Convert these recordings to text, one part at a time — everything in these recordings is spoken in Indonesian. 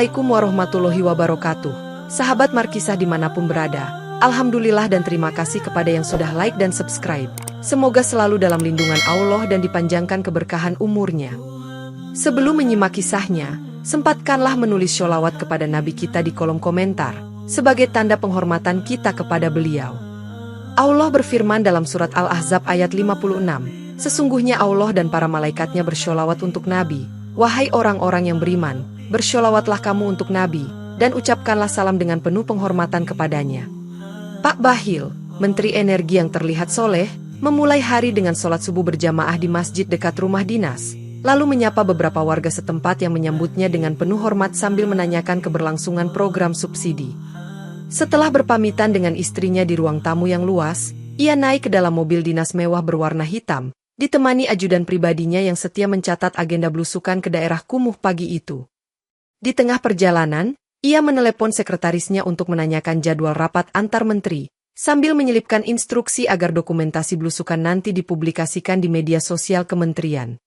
Assalamualaikum warahmatullahi wabarakatuh. Sahabat Markisah dimanapun berada, alhamdulillah dan terima kasih kepada yang sudah like dan subscribe. Semoga selalu dalam lindungan Allah dan dipanjangkan keberkahan umurnya. Sebelum menyimak kisahnya, sempatkanlah menulis sholawat kepada Nabi kita di kolom komentar, sebagai tanda penghormatan kita kepada beliau. Allah berfirman dalam surat Al-Ahzab ayat 56, sesungguhnya Allah dan para malaikatnya bersholawat untuk Nabi. Wahai orang-orang yang beriman, bersholawatlah kamu untuk Nabi, dan ucapkanlah salam dengan penuh penghormatan kepadanya. Pak Bahlil, Menteri Energi yang terlihat soleh, memulai hari dengan sholat subuh berjamaah di masjid dekat rumah dinas, lalu menyapa beberapa warga setempat yang menyambutnya dengan penuh hormat sambil menanyakan keberlangsungan program subsidi. Setelah berpamitan dengan istrinya di ruang tamu yang luas, ia naik ke dalam mobil dinas mewah berwarna hitam, ditemani ajudan pribadinya yang setia mencatat agenda belusukan ke daerah kumuh pagi itu. Di tengah perjalanan, ia menelepon sekretarisnya untuk menanyakan jadwal rapat antar menteri, sambil menyelipkan instruksi agar dokumentasi belusukan nanti dipublikasikan di media sosial kementerian.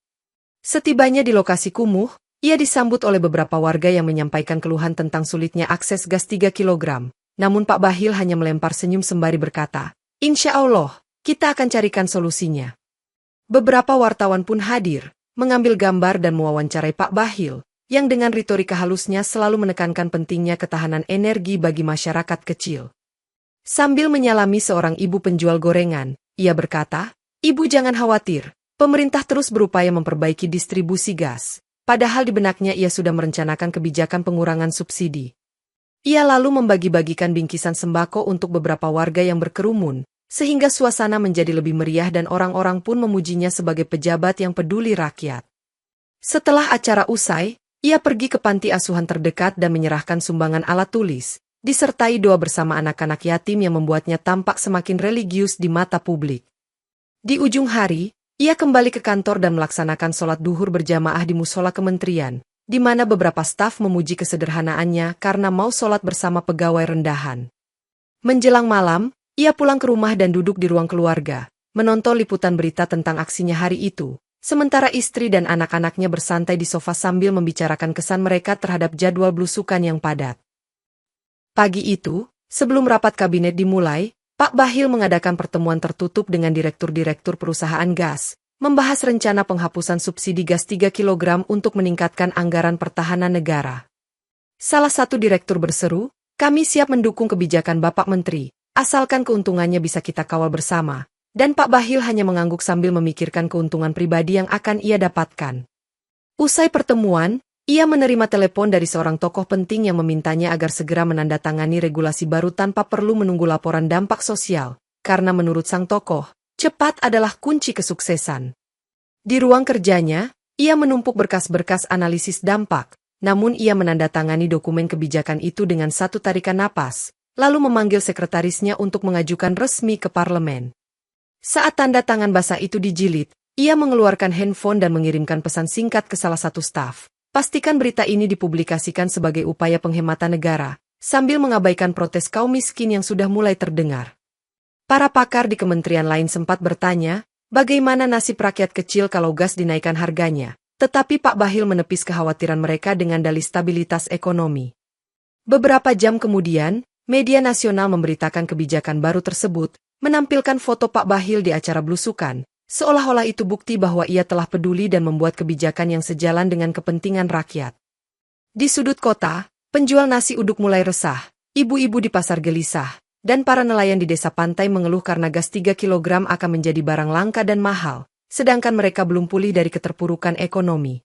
Setibanya di lokasi kumuh, ia disambut oleh beberapa warga yang menyampaikan keluhan tentang sulitnya akses gas 3 kg. Namun Pak Bahlil hanya melempar senyum sembari berkata, "Insya Allah, kita akan carikan solusinya." Beberapa wartawan pun hadir, mengambil gambar dan mewawancarai Pak Bahlil, yang dengan retorika halusnya selalu menekankan pentingnya ketahanan energi bagi masyarakat kecil. Sambil menyalami seorang ibu penjual gorengan, ia berkata, "Ibu jangan khawatir, pemerintah terus berupaya memperbaiki distribusi gas." Padahal di benaknya ia sudah merencanakan kebijakan pengurangan subsidi. Ia lalu membagi-bagikan bingkisan sembako untuk beberapa warga yang berkerumun, sehingga suasana menjadi lebih meriah dan orang-orang pun memujinya sebagai pejabat yang peduli rakyat. Setelah acara usai, ia pergi ke panti asuhan terdekat dan menyerahkan sumbangan alat tulis, disertai doa bersama anak-anak yatim yang membuatnya tampak semakin religius di mata publik. Di ujung hari, ia kembali ke kantor dan melaksanakan sholat duhur berjamaah di musola kementerian, di mana beberapa staf memuji kesederhanaannya karena mau sholat bersama pegawai rendahan. Menjelang malam, ia pulang ke rumah dan duduk di ruang keluarga, menonton liputan berita tentang aksinya hari itu, sementara istri dan anak-anaknya bersantai di sofa sambil membicarakan kesan mereka terhadap jadwal belusukan yang padat. Pagi itu, sebelum rapat kabinet dimulai, Pak Bahlil mengadakan pertemuan tertutup dengan direktur-direktur perusahaan gas, membahas rencana penghapusan subsidi gas 3 kg untuk meningkatkan anggaran pertahanan negara. Salah satu direktur berseru, "Kami siap mendukung kebijakan Bapak Menteri, asalkan keuntungannya bisa kita kawal bersama." Dan Pak Bahlil hanya mengangguk sambil memikirkan keuntungan pribadi yang akan ia dapatkan. Usai pertemuan, ia menerima telepon dari seorang tokoh penting yang memintanya agar segera menandatangani regulasi baru tanpa perlu menunggu laporan dampak sosial, karena menurut sang tokoh, cepat adalah kunci kesuksesan. Di ruang kerjanya, ia menumpuk berkas-berkas analisis dampak, namun ia menandatangani dokumen kebijakan itu dengan satu tarikan napas, lalu memanggil sekretarisnya untuk mengajukan resmi ke parlemen. Saat tanda tangan basah itu dijilid, ia mengeluarkan handphone dan mengirimkan pesan singkat ke salah satu staf. Pastikan berita ini dipublikasikan sebagai upaya penghematan negara, sambil mengabaikan protes kaum miskin yang sudah mulai terdengar. Para pakar di kementerian lain sempat bertanya, bagaimana nasib rakyat kecil kalau gas dinaikkan harganya, tetapi Pak Bahlil menepis kekhawatiran mereka dengan dalih stabilitas ekonomi. Beberapa jam kemudian, media nasional memberitakan kebijakan baru tersebut, menampilkan foto Pak Bahlil di acara belusukan, seolah-olah itu bukti bahwa ia telah peduli dan membuat kebijakan yang sejalan dengan kepentingan rakyat. Di sudut kota, penjual nasi uduk mulai resah, ibu-ibu di pasar gelisah, dan para nelayan di desa pantai mengeluh karena gas 3 kg akan menjadi barang langka dan mahal, sedangkan mereka belum pulih dari keterpurukan ekonomi.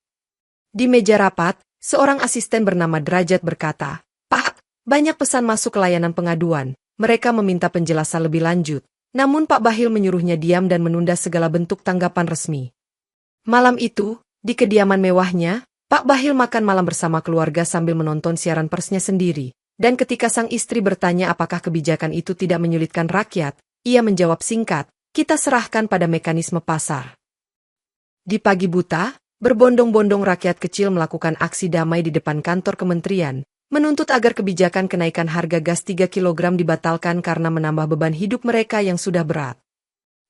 Di meja rapat, seorang asisten bernama Derajat berkata, "Pak, banyak pesan masuk ke layanan pengaduan, mereka meminta penjelasan lebih lanjut." Namun Pak Bahlil menyuruhnya diam dan menunda segala bentuk tanggapan resmi. Malam itu, di kediaman mewahnya, Pak Bahlil makan malam bersama keluarga sambil menonton siaran persnya sendiri, dan ketika sang istri bertanya apakah kebijakan itu tidak menyulitkan rakyat, ia menjawab singkat, "Kita serahkan pada mekanisme pasar." Di pagi buta, berbondong-bondong rakyat kecil melakukan aksi damai di depan kantor kementerian, menuntut agar kebijakan kenaikan harga gas 3 kg dibatalkan karena menambah beban hidup mereka yang sudah berat.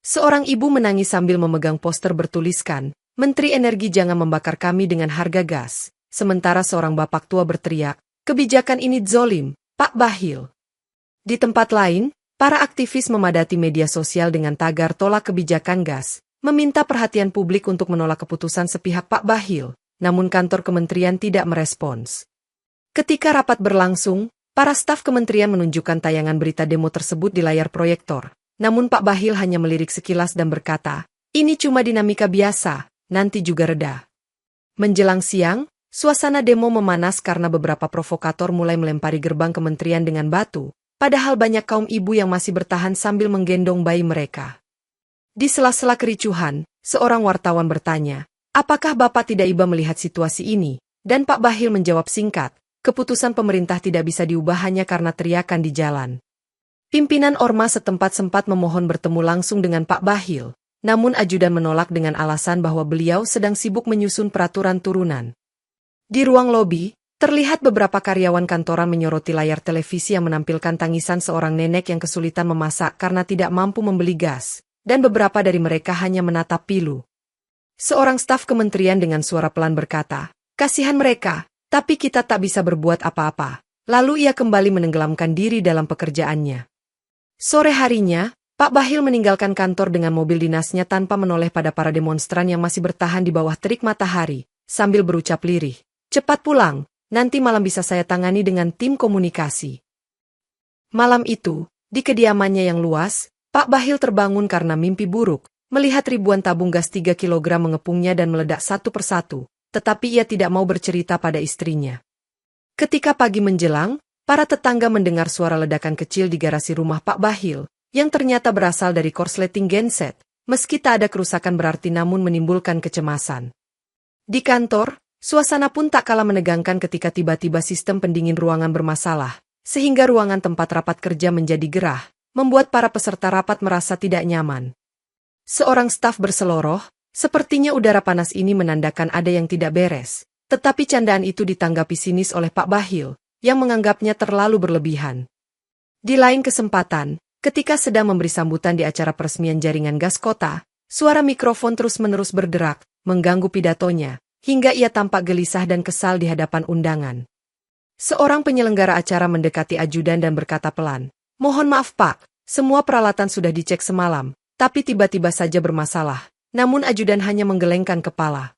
Seorang ibu menangis sambil memegang poster bertuliskan, "Menteri Energi jangan membakar kami dengan harga gas." Sementara seorang bapak tua berteriak, Kebijakan ini zolim, Pak Bahlil. Di tempat lain, para aktivis memadati media sosial dengan tagar tolak kebijakan gas, meminta perhatian publik untuk menolak keputusan sepihak Pak Bahlil, namun kantor kementerian tidak merespons. Ketika rapat berlangsung, para staf kementerian menunjukkan tayangan berita demo tersebut di layar proyektor, namun Pak Bahlil hanya melirik sekilas dan berkata, "Ini cuma dinamika biasa, nanti juga reda." Menjelang siang, suasana demo memanas karena beberapa provokator mulai melempari gerbang kementerian dengan batu, padahal banyak kaum ibu yang masih bertahan sambil menggendong bayi mereka. Di sela-sela kericuhan, seorang wartawan bertanya, "Apakah Bapak tidak iba melihat situasi ini?" Dan Pak Bahlil menjawab singkat, "Keputusan pemerintah tidak bisa diubah hanya karena teriakan di jalan." Pimpinan ormas setempat sempat memohon bertemu langsung dengan Pak Bahlil, namun ajudan menolak dengan alasan bahwa beliau sedang sibuk menyusun peraturan turunan. Di ruang lobi, terlihat beberapa karyawan kantoran menyoroti layar televisi yang menampilkan tangisan seorang nenek yang kesulitan memasak karena tidak mampu membeli gas, dan beberapa dari mereka hanya menatap pilu. Seorang staf kementerian dengan suara pelan berkata, "Kasihan mereka, tapi kita tak bisa berbuat apa-apa." Lalu ia kembali menenggelamkan diri dalam pekerjaannya. Sore harinya, Pak Bahlil meninggalkan kantor dengan mobil dinasnya tanpa menoleh pada para demonstran yang masih bertahan di bawah terik matahari, sambil berucap lirih, "Cepat pulang, nanti malam bisa saya tangani dengan tim komunikasi." Malam itu, di kediamannya yang luas, Pak Bahlil terbangun karena mimpi buruk, melihat ribuan tabung gas 3 kilogram mengepungnya dan meledak satu persatu, tetapi ia tidak mau bercerita pada istrinya. Ketika pagi menjelang, para tetangga mendengar suara ledakan kecil di garasi rumah Pak Bahlil, yang ternyata berasal dari korsleting genset, meski tak ada kerusakan berarti namun menimbulkan kecemasan. Di kantor, suasana pun tak kalah menegangkan ketika tiba-tiba sistem pendingin ruangan bermasalah, sehingga ruangan tempat rapat kerja menjadi gerah, membuat para peserta rapat merasa tidak nyaman. Seorang staf berseloroh, "Sepertinya udara panas ini menandakan ada yang tidak beres." Tetapi candaan itu ditanggapi sinis oleh Pak Bahlil, yang menganggapnya terlalu berlebihan. Di lain kesempatan, ketika sedang memberi sambutan di acara peresmian jaringan gas kota, suara mikrofon terus-menerus berderak, mengganggu pidatonya, hingga ia tampak gelisah dan kesal di hadapan undangan. Seorang penyelenggara acara mendekati ajudan dan berkata pelan, "Mohon maaf Pak, semua peralatan sudah dicek semalam, tapi tiba-tiba saja bermasalah." Namun ajudan hanya menggelengkan kepala.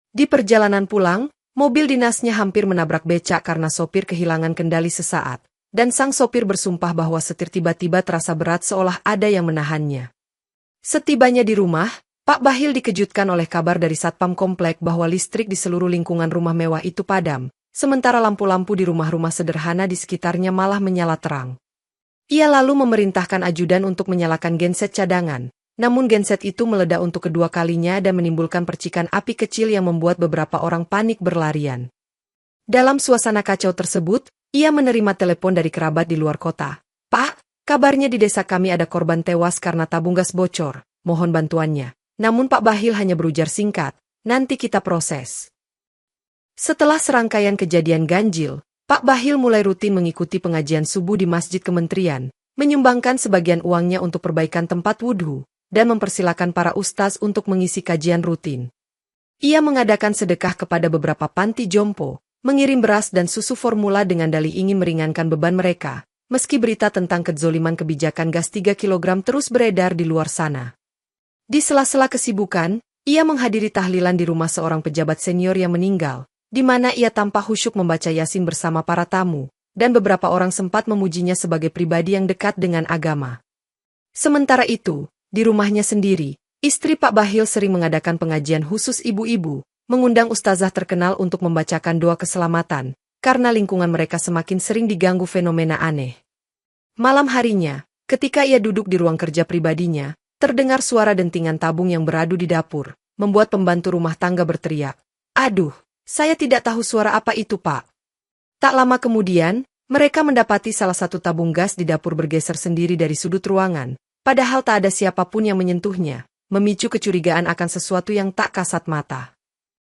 Di perjalanan pulang, mobil dinasnya hampir menabrak becak karena sopir kehilangan kendali sesaat, dan sang sopir bersumpah bahwa setir tiba-tiba terasa berat seolah ada yang menahannya. Setibanya di rumah, Pak Bahlil dikejutkan oleh kabar dari satpam komplek bahwa listrik di seluruh lingkungan rumah mewah itu padam, sementara lampu-lampu di rumah-rumah sederhana di sekitarnya malah menyala terang. Ia lalu memerintahkan ajudan untuk menyalakan genset cadangan. Namun genset itu meledak untuk kedua kalinya dan menimbulkan percikan api kecil yang membuat beberapa orang panik berlarian. Dalam suasana kacau tersebut, ia menerima telepon dari kerabat di luar kota. "Pak, kabarnya di desa kami ada korban tewas karena tabung gas bocor, mohon bantuannya." Namun Pak Bahlil hanya berujar singkat, "Nanti kita proses." Setelah serangkaian kejadian ganjil, Pak Bahlil mulai rutin mengikuti pengajian subuh di masjid kementerian, menyumbangkan sebagian uangnya untuk perbaikan tempat wudhu, dan mempersilakan para ustaz untuk mengisi kajian rutin. Ia mengadakan sedekah kepada beberapa panti jompo, mengirim beras dan susu formula dengan dalih ingin meringankan beban mereka, meski berita tentang kezoliman kebijakan gas 3 kilogram terus beredar di luar sana. Di sela-sela kesibukan, ia menghadiri tahlilan di rumah seorang pejabat senior yang meninggal, di mana ia tampak khusyuk membaca Yasin bersama para tamu, dan beberapa orang sempat memujinya sebagai pribadi yang dekat dengan agama. Sementara itu, di rumahnya sendiri, istri Pak Bahlil sering mengadakan pengajian khusus ibu-ibu, mengundang ustazah terkenal untuk membacakan doa keselamatan, karena lingkungan mereka semakin sering diganggu fenomena aneh. Malam harinya, ketika ia duduk di ruang kerja pribadinya, terdengar suara dentingan tabung yang beradu di dapur, membuat pembantu rumah tangga berteriak, "Aduh, saya tidak tahu suara apa itu Pak." Tak lama kemudian, mereka mendapati salah satu tabung gas di dapur bergeser sendiri dari sudut ruangan, padahal tak ada siapapun yang menyentuhnya, memicu kecurigaan akan sesuatu yang tak kasat mata.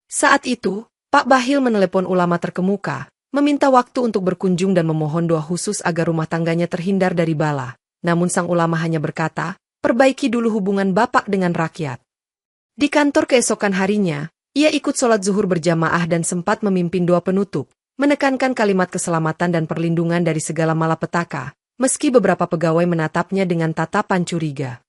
Saat itu, Pak Bahlil menelepon ulama terkemuka, meminta waktu untuk berkunjung dan memohon doa khusus agar rumah tangganya terhindar dari bala. Namun sang ulama hanya berkata, "Perbaiki dulu hubungan Bapak dengan rakyat." Di kantor keesokan harinya, ia ikut sholat zuhur berjamaah dan sempat memimpin doa penutup, menekankan kalimat keselamatan dan perlindungan dari segala malapetaka, meski beberapa pegawai menatapnya dengan tatapan curiga.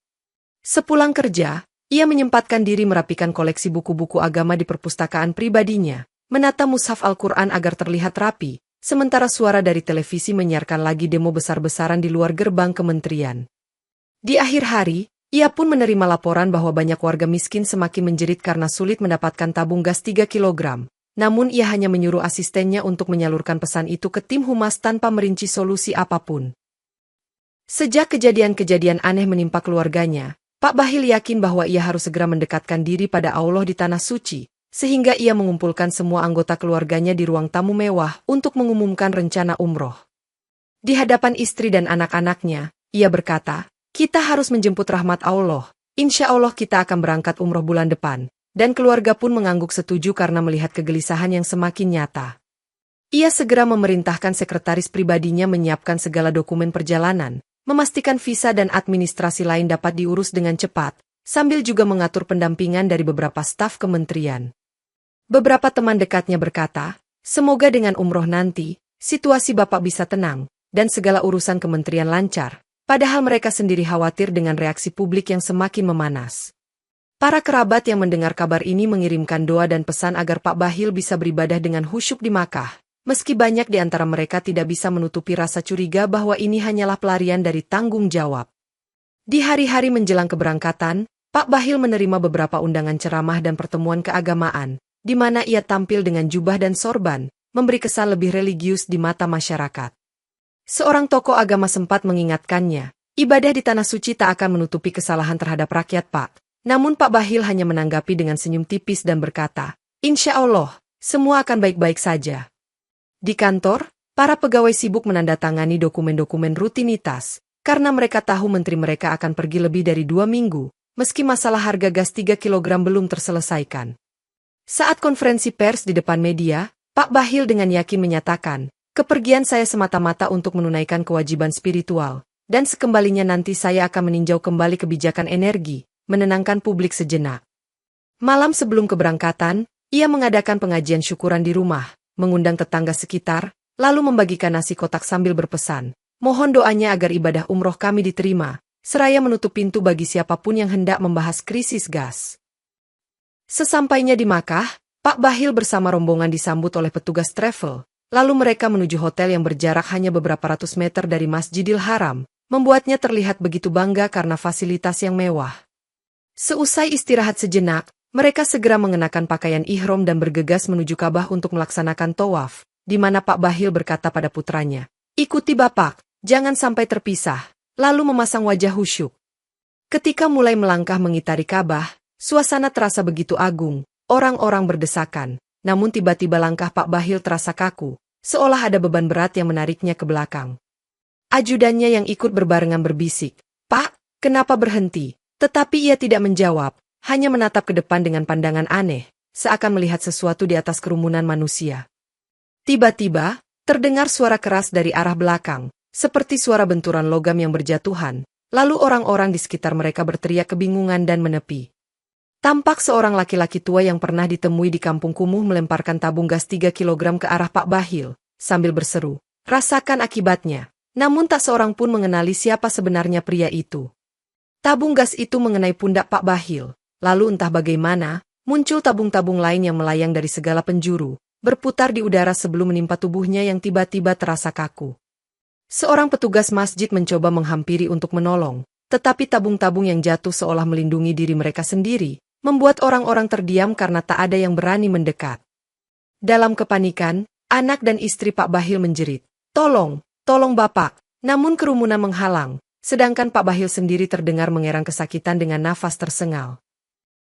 Sepulang kerja, ia menyempatkan diri merapikan koleksi buku-buku agama di perpustakaan pribadinya, menata mushaf Al-Quran agar terlihat rapi, sementara suara dari televisi menyiarkan lagi demo besar-besaran di luar gerbang kementerian. Di akhir hari, ia pun menerima laporan bahwa banyak warga miskin semakin menjerit karena sulit mendapatkan tabung gas 3 kilogram. Namun ia hanya menyuruh asistennya untuk menyalurkan pesan itu ke tim humas tanpa merinci solusi apapun. Sejak kejadian-kejadian aneh menimpa keluarganya, Pak Bahlil yakin bahwa ia harus segera mendekatkan diri pada Allah di Tanah Suci, sehingga ia mengumpulkan semua anggota keluarganya di ruang tamu mewah untuk mengumumkan rencana umroh. Di hadapan istri dan anak-anaknya, ia berkata, "Kita harus menjemput rahmat Allah, insya Allah kita akan berangkat umroh bulan depan." Dan keluarga pun mengangguk setuju karena melihat kegelisahan yang semakin nyata. Ia segera memerintahkan sekretaris pribadinya menyiapkan segala dokumen perjalanan, memastikan visa dan administrasi lain dapat diurus dengan cepat, sambil juga mengatur pendampingan dari beberapa staf kementerian. Beberapa teman dekatnya berkata, "Semoga dengan umroh nanti, situasi Bapak bisa tenang, dan segala urusan kementerian lancar," padahal mereka sendiri khawatir dengan reaksi publik yang semakin memanas. Para kerabat yang mendengar kabar ini mengirimkan doa dan pesan agar Pak Bahlil bisa beribadah dengan khusyuk di Makkah, meski banyak di antara mereka tidak bisa menutupi rasa curiga bahwa ini hanyalah pelarian dari tanggung jawab. Di hari-hari menjelang keberangkatan, Pak Bahlil menerima beberapa undangan ceramah dan pertemuan keagamaan, di mana ia tampil dengan jubah dan sorban, memberi kesan lebih religius di mata masyarakat. Seorang tokoh agama sempat mengingatkannya, ibadah di Tanah Suci tak akan menutupi kesalahan terhadap rakyat, Pak. Namun Pak Bahlil hanya menanggapi dengan senyum tipis dan berkata, "Insya Allah, semua akan baik-baik saja." Di kantor, para pegawai sibuk menandatangani dokumen-dokumen rutinitas, karena mereka tahu menteri mereka akan pergi lebih dari 2 minggu, meski masalah harga gas 3 kilogram belum terselesaikan. Saat konferensi pers di depan media, Pak Bahlil dengan yakin menyatakan, "Kepergian saya semata-mata untuk menunaikan kewajiban spiritual, dan sekembalinya nanti saya akan meninjau kembali kebijakan energi, menenangkan publik sejenak." Malam sebelum keberangkatan, ia mengadakan pengajian syukuran di rumah, mengundang tetangga sekitar, lalu membagikan nasi kotak sambil berpesan, "Mohon doanya agar ibadah umroh kami diterima," seraya menutup pintu bagi siapapun yang hendak membahas krisis gas. Sesampainya di Makkah, Pak Bahlil bersama rombongan disambut oleh petugas travel, lalu mereka menuju hotel yang berjarak hanya beberapa ratus meter dari Masjidil Haram, membuatnya terlihat begitu bangga karena fasilitas yang mewah. Seusai istirahat sejenak, mereka segera mengenakan pakaian ihram dan bergegas menuju Ka'bah untuk melaksanakan tawaf, di mana Pak Bahlil berkata pada putranya, "Ikuti Bapak, jangan sampai terpisah," lalu memasang wajah khusyuk. Ketika mulai melangkah mengitari Ka'bah, suasana terasa begitu agung, orang-orang berdesakan, namun tiba-tiba langkah Pak Bahlil terasa kaku, seolah ada beban berat yang menariknya ke belakang. Ajudannya yang ikut berbarengan berbisik, "Pak, kenapa berhenti?" Tetapi ia tidak menjawab, hanya menatap ke depan dengan pandangan aneh, seakan melihat sesuatu di atas kerumunan manusia. Tiba-tiba, terdengar suara keras dari arah belakang, seperti suara benturan logam yang berjatuhan, lalu orang-orang di sekitar mereka berteriak kebingungan dan menepi. Tampak seorang laki-laki tua yang pernah ditemui di kampung kumuh melemparkan tabung gas 3 kilogram ke arah Pak Bahlil, sambil berseru, "Rasakan akibatnya." Namun tak seorang pun mengenali siapa sebenarnya pria itu. Tabung gas itu mengenai pundak Pak Bahlil, lalu entah bagaimana, muncul tabung-tabung lain yang melayang dari segala penjuru, berputar di udara sebelum menimpa tubuhnya yang tiba-tiba terasa kaku. Seorang petugas masjid mencoba menghampiri untuk menolong, tetapi tabung-tabung yang jatuh seolah melindungi diri mereka sendiri, membuat orang-orang terdiam karena tak ada yang berani mendekat. Dalam kepanikan, anak dan istri Pak Bahlil menjerit, "Tolong, tolong Bapak!" Namun kerumunan menghalang, sedangkan Pak Bahlil sendiri terdengar mengerang kesakitan dengan nafas tersengal.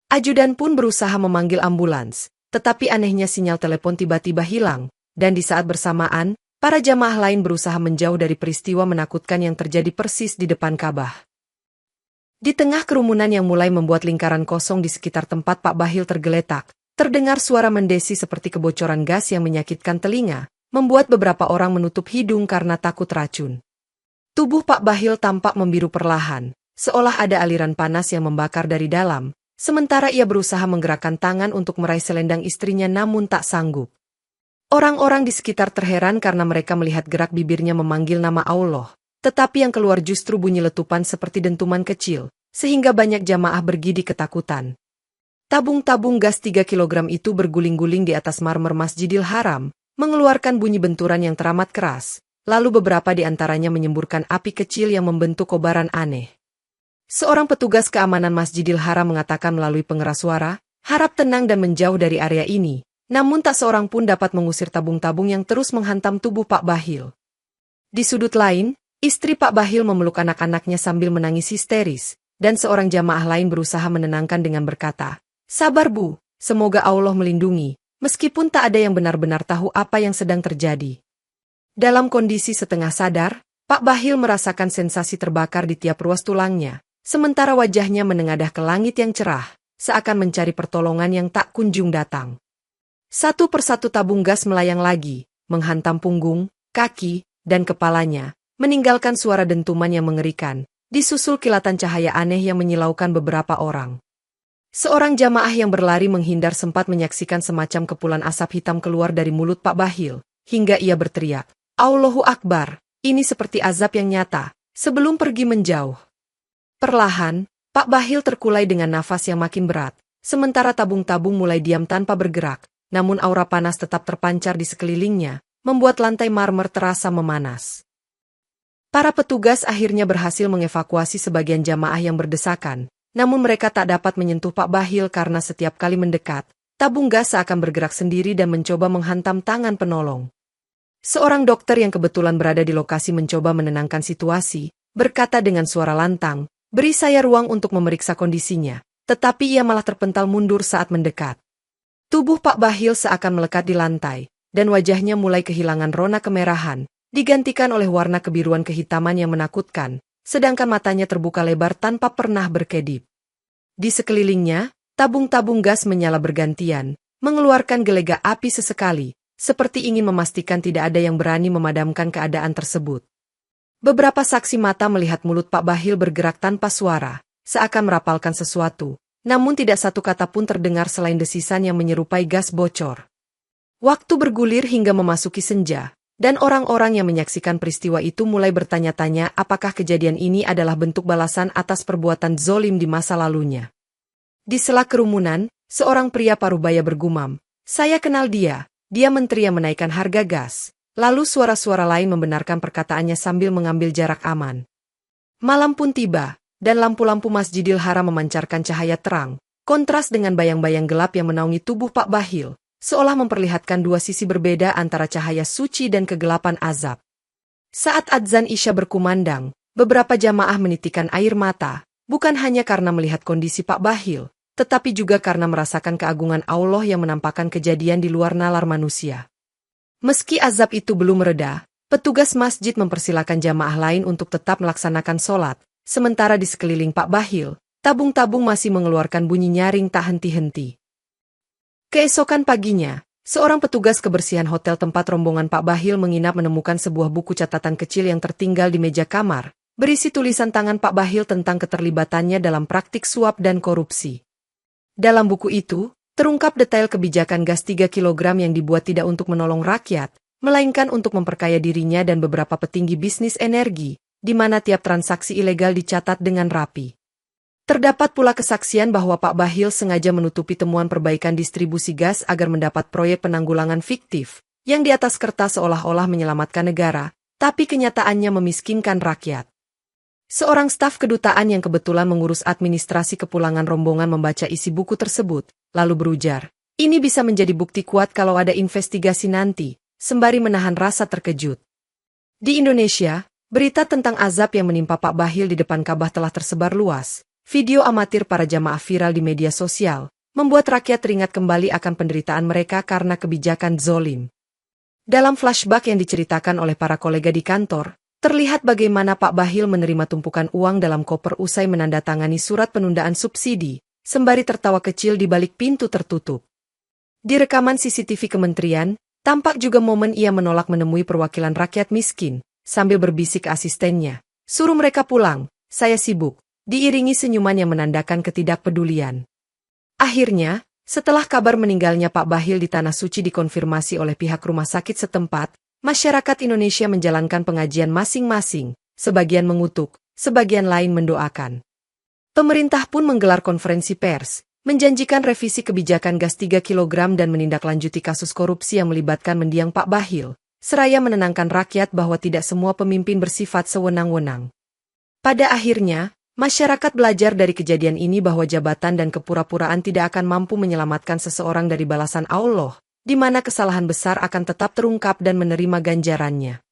Ajudan pun berusaha memanggil ambulans, tetapi anehnya sinyal telepon tiba-tiba hilang, dan di saat bersamaan, para jamaah lain berusaha menjauh dari peristiwa menakutkan yang terjadi persis di depan Ka'bah. Di tengah kerumunan yang mulai membuat lingkaran kosong di sekitar tempat Pak Bahlil tergeletak, terdengar suara mendesi seperti kebocoran gas yang menyakitkan telinga, membuat beberapa orang menutup hidung karena takut racun. Tubuh Pak Bahlil tampak membiru perlahan, seolah ada aliran panas yang membakar dari dalam, sementara ia berusaha menggerakkan tangan untuk meraih selendang istrinya namun tak sanggup. Orang-orang di sekitar terheran karena mereka melihat gerak bibirnya memanggil nama Allah, tetapi yang keluar justru bunyi letupan seperti dentuman kecil, sehingga banyak jamaah bergidik ketakutan. Tabung-tabung gas 3 kilogram itu berguling-guling di atas marmer Masjidil Haram, mengeluarkan bunyi benturan yang teramat keras, lalu beberapa di antaranya menyemburkan api kecil yang membentuk kobaran aneh. Seorang petugas keamanan Masjidil Haram mengatakan melalui pengeras suara, "Harap tenang dan menjauh dari area ini." Namun tak seorang pun dapat mengusir tabung-tabung yang terus menghantam tubuh Pak Bahlil. Di sudut lain, istri Pak Bahlil memeluk anak-anaknya sambil menangis histeris, dan seorang jamaah lain berusaha menenangkan dengan berkata, "Sabar Bu, semoga Allah melindungi," meskipun tak ada yang benar-benar tahu apa yang sedang terjadi. Dalam kondisi setengah sadar, Pak Bahlil merasakan sensasi terbakar di tiap ruas tulangnya, sementara wajahnya menengadah ke langit yang cerah, seakan mencari pertolongan yang tak kunjung datang. Satu persatu tabung gas melayang lagi, menghantam punggung, kaki, dan kepalanya, meninggalkan suara dentuman yang mengerikan, disusul kilatan cahaya aneh yang menyilaukan beberapa orang. Seorang jamaah yang berlari menghindar sempat menyaksikan semacam kepulan asap hitam keluar dari mulut Pak Bahlil, hingga ia berteriak, "Allahu Akbar, ini seperti azab yang nyata," sebelum pergi menjauh. Perlahan, Pak Bahlil terkulai dengan nafas yang makin berat, sementara tabung-tabung mulai diam tanpa bergerak. Namun aura panas tetap terpancar di sekelilingnya, membuat lantai marmer terasa memanas. Para petugas akhirnya berhasil mengevakuasi sebagian jamaah yang berdesakan, namun mereka tak dapat menyentuh Pak Bahlil karena setiap kali mendekat, tabung gas seakan bergerak sendiri dan mencoba menghantam tangan penolong. Seorang dokter yang kebetulan berada di lokasi mencoba menenangkan situasi, berkata dengan suara lantang, "Beri saya ruang untuk memeriksa kondisinya," tetapi ia malah terpental mundur saat mendekat. Tubuh Pak Bahlil seakan melekat di lantai, dan wajahnya mulai kehilangan rona kemerahan, digantikan oleh warna kebiruan kehitaman yang menakutkan, sedangkan matanya terbuka lebar tanpa pernah berkedip. Di sekelilingnya, tabung-tabung gas menyala bergantian, mengeluarkan gelega api sesekali, seperti ingin memastikan tidak ada yang berani memadamkan keadaan tersebut. Beberapa saksi mata melihat mulut Pak Bahlil bergerak tanpa suara, seakan merapalkan sesuatu. Namun tidak satu kata pun terdengar selain desisan yang menyerupai gas bocor. Waktu bergulir hingga memasuki senja, dan orang-orang yang menyaksikan peristiwa itu mulai bertanya-tanya apakah kejadian ini adalah bentuk balasan atas perbuatan zolim di masa lalunya. Di sela kerumunan, seorang pria parubaya bergumam, "Saya kenal dia, dia menteri yang menaikkan harga gas." Lalu suara-suara lain membenarkan perkataannya sambil mengambil jarak aman. Malam pun tiba, dan lampu-lampu Masjidil Haram memancarkan cahaya terang, kontras dengan bayang-bayang gelap yang menaungi tubuh Pak Bahlil, seolah memperlihatkan dua sisi berbeda antara cahaya suci dan kegelapan azab. Saat adzan Isya berkumandang, beberapa jamaah menitikan air mata, bukan hanya karena melihat kondisi Pak Bahlil, tetapi juga karena merasakan keagungan Allah yang menampakkan kejadian di luar nalar manusia. Meski azab itu belum mereda, petugas masjid mempersilakan jamaah lain untuk tetap melaksanakan sholat. Sementara di sekeliling Pak Bahlil, tabung-tabung masih mengeluarkan bunyi nyaring tak henti-henti. Keesokan paginya, seorang petugas kebersihan hotel tempat rombongan Pak Bahlil menginap menemukan sebuah buku catatan kecil yang tertinggal di meja kamar, berisi tulisan tangan Pak Bahlil tentang keterlibatannya dalam praktik suap dan korupsi. Dalam buku itu, terungkap detail kebijakan gas 3 kilogram yang dibuat tidak untuk menolong rakyat, melainkan untuk memperkaya dirinya dan beberapa petinggi bisnis energi, di mana tiap transaksi ilegal dicatat dengan rapi. Terdapat pula kesaksian bahwa Pak Bahlil sengaja menutupi temuan perbaikan distribusi gas agar mendapat proyek penanggulangan fiktif, yang di atas kertas seolah-olah menyelamatkan negara, tapi kenyataannya memiskinkan rakyat. Seorang staf kedutaan yang kebetulan mengurus administrasi kepulangan rombongan membaca isi buku tersebut, lalu berujar, "Ini bisa menjadi bukti kuat kalau ada investigasi nanti," sembari menahan rasa terkejut. Di Indonesia, berita tentang azab yang menimpa Pak Bahlil di depan Ka'bah telah tersebar luas. Video amatir para jamaah viral di media sosial, membuat rakyat teringat kembali akan penderitaan mereka karena kebijakan zolim. Dalam flashback yang diceritakan oleh para kolega di kantor, terlihat bagaimana Pak Bahlil menerima tumpukan uang dalam koper usai menandatangani surat penundaan subsidi, sembari tertawa kecil di balik pintu tertutup. Di rekaman CCTV kementerian, tampak juga momen ia menolak menemui perwakilan rakyat miskin, sambil berbisik ke asistennya, "Suruh mereka pulang, saya sibuk," diiringi senyuman yang menandakan ketidakpedulian. Akhirnya, Setelah kabar meninggalnya Pak Bahlil di Tanah Suci dikonfirmasi oleh pihak rumah sakit setempat, masyarakat Indonesia menjalankan pengajian masing-masing, sebagian mengutuk, sebagian lain mendoakan. Pemerintah pun menggelar konferensi pers, menjanjikan revisi kebijakan gas 3 kg dan menindaklanjuti kasus korupsi yang melibatkan mendiang Pak Bahlil, seraya menenangkan rakyat bahwa tidak semua pemimpin bersifat sewenang-wenang. Pada akhirnya, masyarakat belajar dari kejadian ini bahwa jabatan dan kepura-puraan tidak akan mampu menyelamatkan seseorang dari balasan Allah, di mana kesalahan besar akan tetap terungkap dan menerima ganjarannya.